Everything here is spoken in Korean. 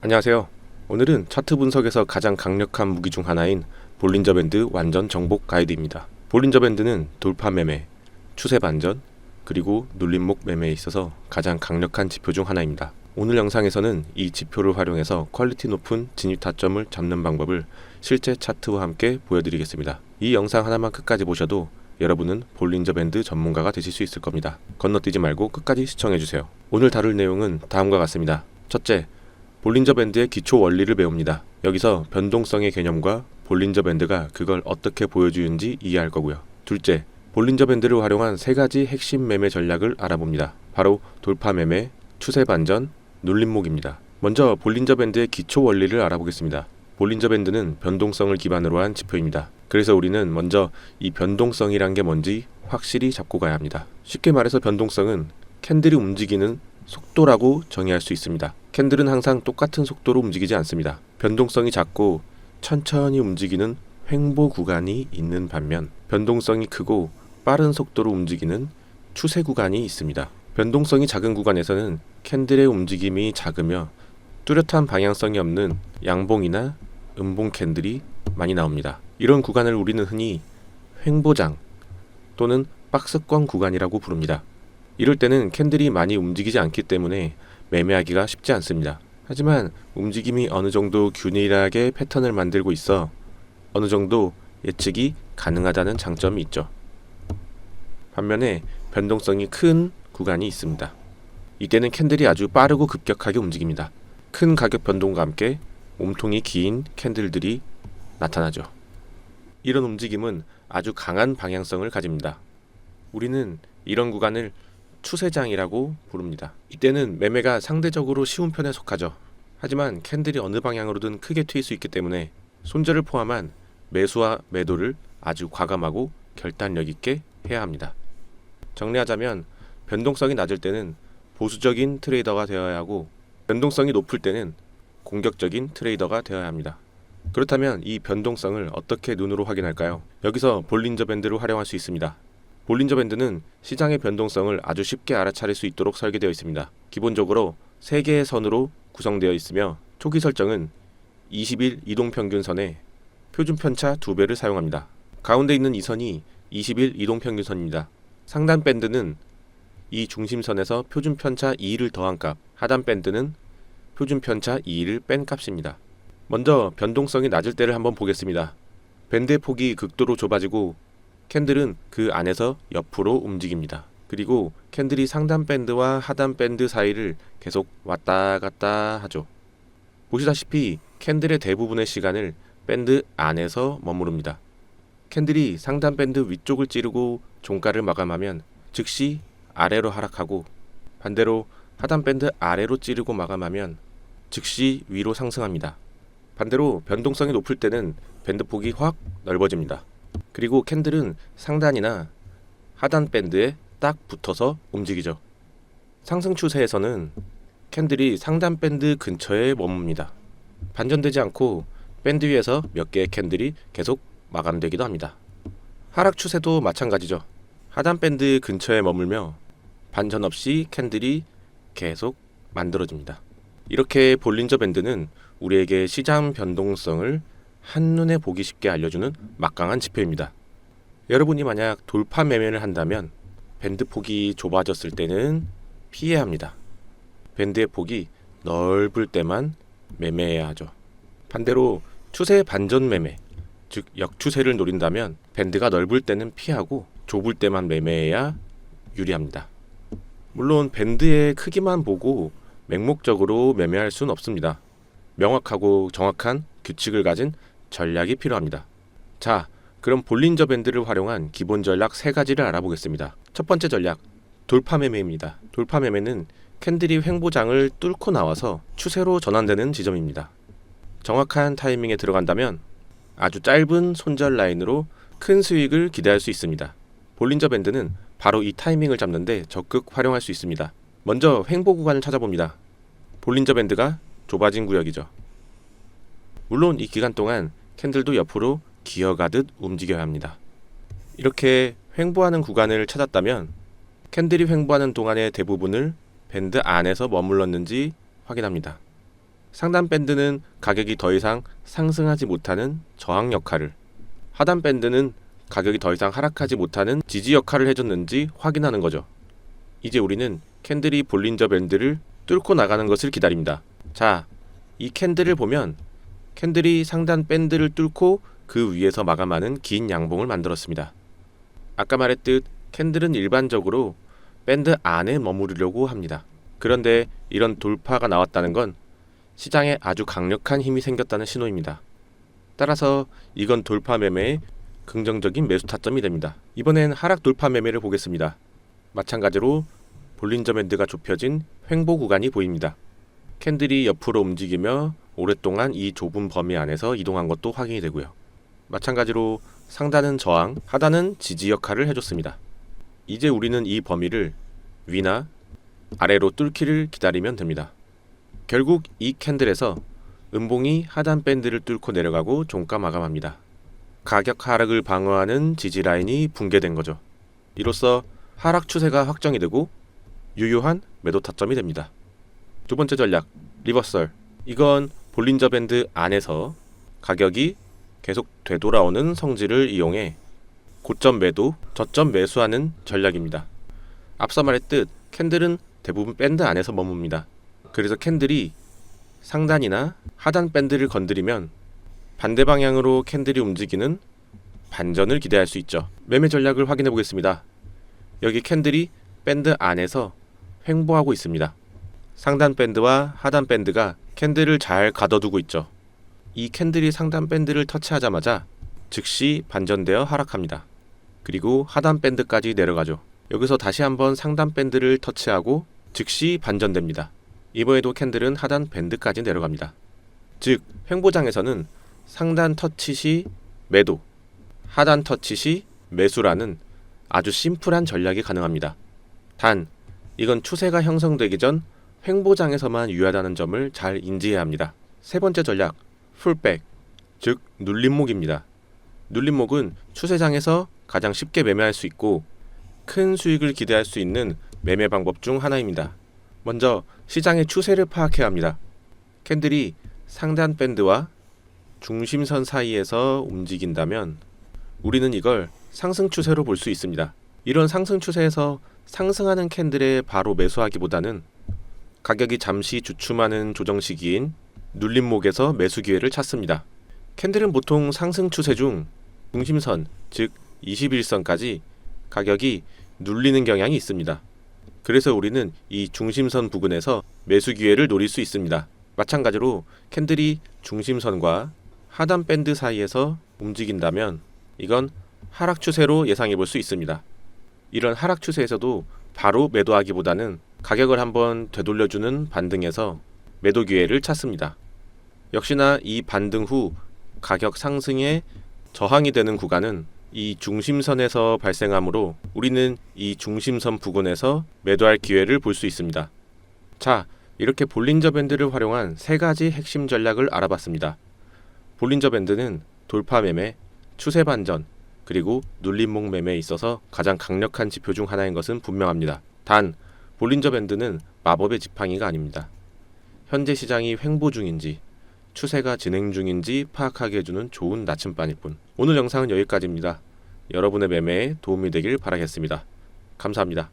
안녕하세요. 오늘은 차트 분석에서 가장 강력한 무기 중 하나인 볼린저 밴드 완전 정복 가이드입니다. 볼린저 밴드는 돌파 매매, 추세 반전, 그리고 눌림목 매매에 있어서 가장 강력한 지표 중 하나입니다. 오늘 영상에서는 이 지표를 활용해서 퀄리티 높은 진입 타점을 잡는 방법을 실제 차트와 함께 보여드리겠습니다. 이 영상 하나만 끝까지 보셔도 여러분은 볼린저 밴드 전문가가 되실 수 있을 겁니다. 건너뛰지 말고 끝까지 시청해주세요. 오늘 다룰 내용은 다음과 같습니다. 첫째, 볼린저 밴드의 기초 원리를 배웁니다. 여기서 변동성의 개념과 볼린저 밴드가 그걸 어떻게 보여주는지 이해할 거고요. 둘째, 볼린저 밴드를 활용한 세 가지 핵심 매매 전략을 알아봅니다. 바로 돌파 매매, 추세 반전, 눌림목입니다. 먼저 볼린저 밴드의 기초 원리를 알아보겠습니다. 볼린저 밴드는 변동성을 기반으로 한 지표입니다. 그래서 우리는 먼저 이 변동성이란 게 뭔지 확실히 잡고 가야 합니다. 쉽게 말해서 변동성은 캔들이 움직이는 속도라고 정의할 수 있습니다. 캔들은 항상 똑같은 속도로 움직이지 않습니다. 변동성이 작고 천천히 움직이는 횡보 구간이 있는 반면 변동성이 크고 빠른 속도로 움직이는 추세 구간이 있습니다. 변동성이 작은 구간에서는 캔들의 움직임이 작으며 뚜렷한 방향성이 없는 양봉이나 음봉 캔들이 많이 나옵니다. 이런 구간을 우리는 흔히 횡보장 또는 박스권 구간이라고 부릅니다. 이럴 때는 캔들이 많이 움직이지 않기 때문에 매매하기가 쉽지 않습니다. 하지만 움직임이 어느 정도 균일하게 패턴을 만들고 있어 어느 정도 예측이 가능하다는 장점이 있죠. 반면에 변동성이 큰 구간이 있습니다. 이때는 캔들이 아주 빠르고 급격하게 움직입니다. 큰 가격 변동과 함께 몸통이 긴 캔들들이 나타나죠. 이런 움직임은 아주 강한 방향성을 가집니다. 우리는 이런 구간을 추세장이라고 부릅니다. 이때는 매매가 상대적으로 쉬운 편에 속하죠. 하지만 캔들이 어느 방향으로든 크게 튀일 수 있기 때문에 손절을 포함한 매수와 매도를 아주 과감하고 결단력 있게 해야 합니다. 정리하자면 변동성이 낮을 때는 보수적인 트레이더가 되어야 하고 변동성이 높을 때는 공격적인 트레이더가 되어야 합니다. 그렇다면 이 변동성을 어떻게 눈으로 확인할까요? 여기서 볼린저 밴드를 활용할 수 있습니다. 볼린저 밴드는 시장의 변동성을 아주 쉽게 알아차릴 수 있도록 설계되어 있습니다. 기본적으로 3개의 선으로 구성되어 있으며 초기 설정은 20일 이동평균선에 표준 편차 2배를 사용합니다. 가운데 있는 이 선이 20일 이동평균선입니다. 상단 밴드는 이 중심선에서 표준 편차 2를 더한 값, 하단 밴드는 표준 편차 2를 뺀 값입니다. 먼저 변동성이 낮을 때를 한번 보겠습니다. 밴드의 폭이 극도로 좁아지고 캔들은 그 안에서 옆으로 움직입니다. 그리고 캔들이 상단 밴드와 하단 밴드 사이를 계속 왔다 갔다 하죠. 보시다시피 캔들의 대부분의 시간을 밴드 안에서 머무릅니다. 캔들이 상단 밴드 위쪽을 찌르고 종가를 마감하면 즉시 아래로 하락하고 반대로 하단 밴드 아래로 찌르고 마감하면 즉시 위로 상승합니다. 반대로 변동성이 높을 때는 밴드 폭이 확 넓어집니다. 그리고 캔들은 상단이나 하단 밴드에 딱 붙어서 움직이죠. 상승 추세에서는 캔들이 상단 밴드 근처에 머뭅니다. 반전되지 않고 밴드 위에서 몇 개의 캔들이 계속 마감되기도 합니다. 하락 추세도 마찬가지죠. 하단 밴드 근처에 머물며 반전 없이 캔들이 계속 만들어집니다. 이렇게 볼린저 밴드는 우리에게 시장 변동성을 한눈에 보기 쉽게 알려주는 막강한 지표입니다. 여러분이 만약 돌파 매매를 한다면 밴드 폭이 좁아졌을 때는 피해야 합니다. 밴드의 폭이 넓을 때만 매매해야 하죠. 반대로 추세 반전 매매, 즉 역추세를 노린다면 밴드가 넓을 때는 피하고 좁을 때만 매매해야 유리합니다. 물론 밴드의 크기만 보고 맹목적으로 매매할 수는 없습니다. 명확하고 정확한 규칙을 가진 전략이 필요합니다. 자, 그럼 볼린저 밴드를 활용한 기본 전략 3가지를 알아보겠습니다. 첫 번째 전략, 돌파 매매입니다. 돌파 매매는 캔들이 횡보장을 뚫고 나와서 추세로 전환되는 지점입니다. 정확한 타이밍에 들어간다면 아주 짧은 손절 라인으로 큰 수익을 기대할 수 있습니다. 볼린저 밴드는 바로 이 타이밍을 잡는데 적극 활용할 수 있습니다. 먼저 횡보 구간을 찾아봅니다. 볼린저 밴드가 좁아진 구역이죠. 물론 이 기간 동안 캔들도 옆으로 기어가듯 움직여야 합니다. 이렇게 횡보하는 구간을 찾았다면 캔들이 횡보하는 동안의 대부분을 밴드 안에서 머물렀는지 확인합니다. 상단 밴드는 가격이 더 이상 상승하지 못하는 저항 역할을, 하단 밴드는 가격이 더 이상 하락하지 못하는 지지 역할을 해줬는지 확인하는 거죠. 이제 우리는 캔들이 볼린저 밴드를 뚫고 나가는 것을 기다립니다. 자, 이 캔들을 보면 캔들이 상단 밴드를 뚫고 그 위에서 마감하는 긴 양봉을 만들었습니다. 아까 말했듯 캔들은 일반적으로 밴드 안에 머무르려고 합니다. 그런데 이런 돌파가 나왔다는 건 시장에 아주 강력한 힘이 생겼다는 신호입니다. 따라서 이건 돌파 매매의 긍정적인 매수 타점이 됩니다. 이번엔 하락 돌파 매매를 보겠습니다. 마찬가지로 볼린저 밴드가 좁혀진 횡보 구간이 보입니다. 캔들이 옆으로 움직이며 오랫동안 이 좁은 범위 안에서 이동한 것도 확인이 되고요. 마찬가지로 상단은 저항, 하단은 지지 역할을 해줬습니다. 이제 우리는 이 범위를 위나 아래로 뚫기를 기다리면 됩니다. 결국 이 캔들에서 음봉이 하단 밴드를 뚫고 내려가고 종가 마감합니다. 가격 하락을 방어하는 지지 라인이 붕괴된 거죠. 이로써 하락 추세가 확정이 되고 유효한 매도 타점이 됩니다. 두 번째 전략, 리버설. 이건 볼린저 밴드 안에서 가격이 계속 되돌아오는 성질을 이용해 고점 매도, 저점 매수하는 전략입니다. 앞서 말했듯 캔들은 대부분 밴드 안에서 머뭅니다. 그래서 캔들이 상단이나 하단 밴드를 건드리면 반대 방향으로 캔들이 움직이는 반전을 기대할 수 있죠. 매매 전략을 확인해 보겠습니다. 여기 캔들이 밴드 안에서 횡보하고 있습니다. 상단 밴드와 하단 밴드가 캔들을 잘 가둬두고 있죠. 이 캔들이 상단 밴드를 터치하자마자 즉시 반전되어 하락합니다. 그리고 하단 밴드까지 내려가죠. 여기서 다시 한번 상단 밴드를 터치하고 즉시 반전됩니다. 이번에도 캔들은 하단 밴드까지 내려갑니다. 즉, 횡보장에서는 상단 터치 시 매도, 하단 터치 시 매수라는 아주 심플한 전략이 가능합니다. 단, 이건 추세가 형성되기 전 횡보장에서만 유효하다는 점을 잘 인지해야 합니다. 세 번째 전략, 풀백, 즉 눌림목입니다. 눌림목은 추세장에서 가장 쉽게 매매할 수 있고 큰 수익을 기대할 수 있는 매매 방법 중 하나입니다. 먼저 시장의 추세를 파악해야 합니다. 캔들이 상단 밴드와 중심선 사이에서 움직인다면 우리는 이걸 상승 추세로 볼 수 있습니다. 이런 상승 추세에서 상승하는 캔들에 바로 매수하기보다는 가격이 잠시 주춤하는 조정 시기인 눌림목에서 매수 기회를 찾습니다. 캔들은 보통 상승 추세 중 중심선, 즉 21선까지 가격이 눌리는 경향이 있습니다. 그래서 우리는 이 중심선 부근에서 매수 기회를 노릴 수 있습니다. 마찬가지로 캔들이 중심선과 하단 밴드 사이에서 움직인다면 이건 하락 추세로 예상해 볼 수 있습니다. 이런 하락 추세에서도 바로 매도하기보다는 가격을 한번 되돌려주는 반등에서 매도 기회를 찾습니다. 역시나 이 반등 후 가격 상승에 저항이 되는 구간은 이 중심선에서 발생하므로 우리는 이 중심선 부근에서 매도할 기회를 볼 수 있습니다. 자, 이렇게 볼린저 밴드를 활용한 세 가지 핵심 전략을 알아봤습니다. 볼린저 밴드는 돌파 매매, 추세 반전, 그리고 눌림목 매매에 있어서 가장 강력한 지표 중 하나인 것은 분명합니다. 단, 볼린저 밴드는 마법의 지팡이가 아닙니다. 현재 시장이 횡보 중인지 추세가 진행 중인지 파악하게 해주는 좋은 나침반일 뿐. 오늘 영상은 여기까지입니다. 여러분의 매매에 도움이 되길 바라겠습니다. 감사합니다.